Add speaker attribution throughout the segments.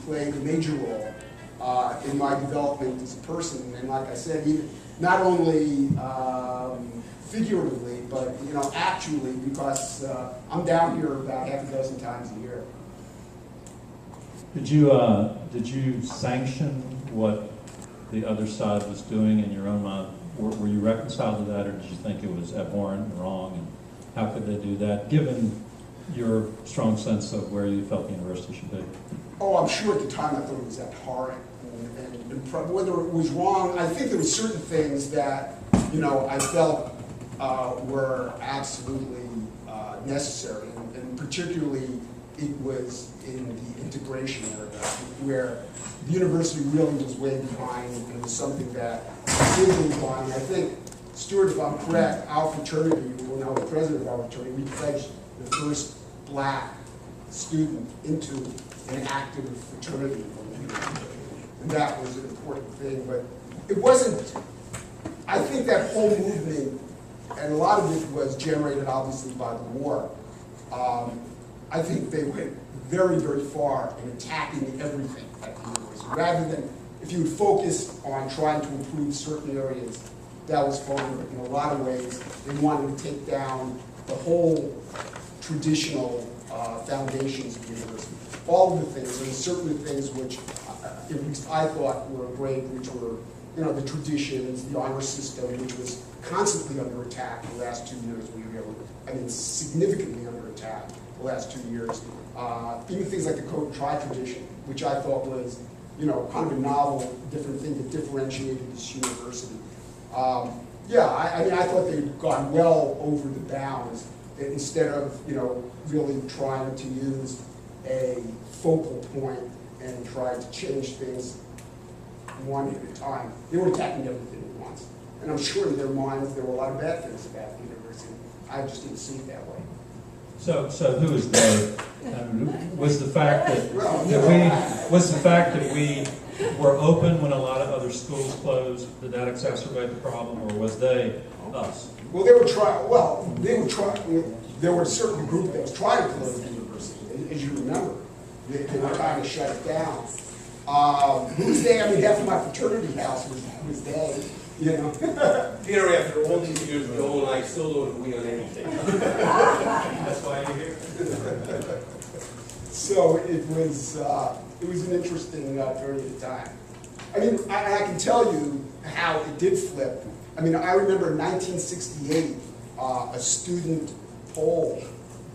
Speaker 1: played a major role in my development as a person. And like I said, even, not only figuratively, but actually, because I'm down here about half a dozen times a year.
Speaker 2: Did you sanction what the other side was doing in your own mind? Were you reconciled to that, or did you think it was abhorrent and wrong? And how could they do that, given your strong sense of where you felt the university should be?
Speaker 1: Oh, I'm sure at the time I thought it was abhorrent. And whether it was wrong, I think there were certain things that, I felt were absolutely necessary. And particularly, it was in the integration area, where the university really was way behind, and it was something that did move on. I think, Stuart, if I'm correct, our fraternity, when I was president of our fraternity, we pledged the first black student into an active fraternity. And that was an important thing, but it wasn't, I think that whole movement, and a lot of it was generated obviously by the war. I think they went very, very far in attacking everything at the university. Rather than, if you would focus on trying to improve certain areas, that was fine, but in a lot of ways, they wanted to take down the whole traditional foundations of the university. All of the things, and certainly things which, at least I thought were great, which were, the traditions, the honor system, which was constantly under attack the last 2 years. Significantly under attack the last 2 years. Even things like the code and try tradition, which I thought was, kind of a novel, different thing that differentiated this university. I thought they'd gone well over the bounds instead of, really trying to use a focal point and try to change things one at a time. They were attacking everything at once. And I'm sure in their minds there were a lot of bad things about the university. I just didn't see it that way.
Speaker 2: So who is they? Was the fact that we were open when a lot of other schools closed, did that exacerbate the problem, or was they us?
Speaker 1: Well, there were a certain group that was trying to close the university, as you remember. They were trying to shut it down. Who was they? Half of my fraternity house was they.
Speaker 3: Peter, after all these years, Joel and I still don't agree on anything. That's why you're here.
Speaker 1: So it was an interesting period of time. I can tell you how it did flip. I remember in 1968, a student poll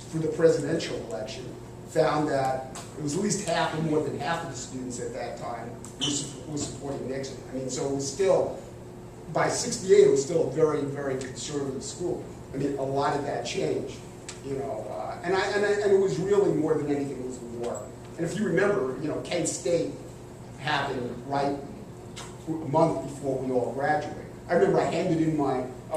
Speaker 1: for the presidential election found that it was at least half or more than half of the students at that time was supporting Nixon. So it was still, by 68, it was still a very, very conservative school. A lot of that changed, and it was really more than anything, it was the war. And if you remember, Kent State happened right a month before we all graduated. I remember I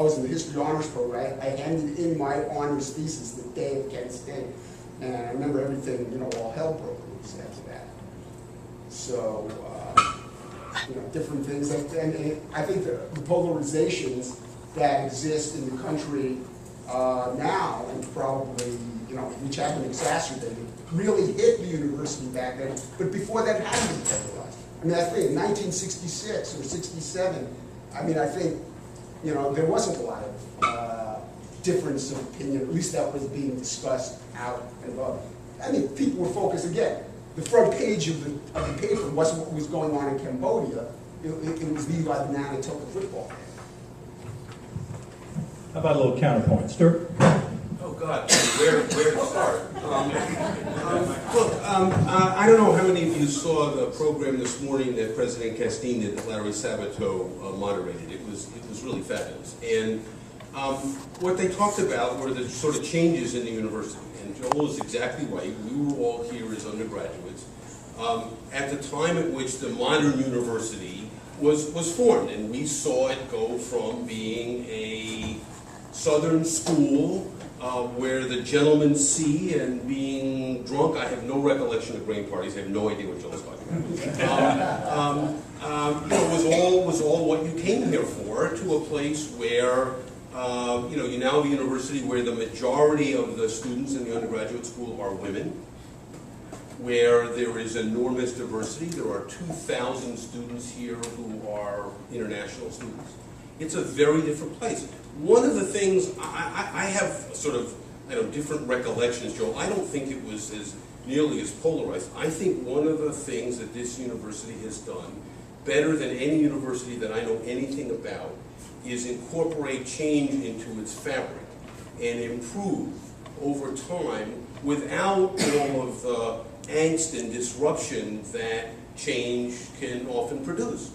Speaker 1: was in the history honors program, I handed in my honors thesis the day of Kent State. And I remember everything, all hell broke loose after that. So, different things. And I think the polarizations that exist in the country now, and probably, which have been exacerbated, really hit the university back then. But before that, it hadn't been polarized. I think in 1966 or 67, I think, there wasn't a lot of difference of opinion, at least that was being discussed out and about. People were focused, again, the front page of the paper wasn't what was going on in Cambodia, it was Levi the Manitoba football.
Speaker 2: How about a little counterpoint? Stuart?
Speaker 3: Oh, God, where to start? I don't know how many of you saw the program this morning that President Castine did, that Larry Sabato moderated. It was really fabulous. And what they talked about were the sort of changes in the university. And Joel is exactly right. We were all here as undergraduates at the time at which the modern university was formed. And we saw it go from being a Southern school where the gentlemen see and being drunk. I have no recollection of grain parties. I have no idea what Joel's talking about. Was all what you came here for, to a place where you now have a university where the majority of the students in the undergraduate school are women. where there is enormous diversity. There are 2,000 students here who are international students. It's a very different place. One of the things, I have sort of, different recollections, Joe. I don't think it was as nearly as polarized. I think one of the things that this university has done, better than any university that I know anything about, is incorporate change into its fabric and improve over time without all of the angst and disruption that change can often produce.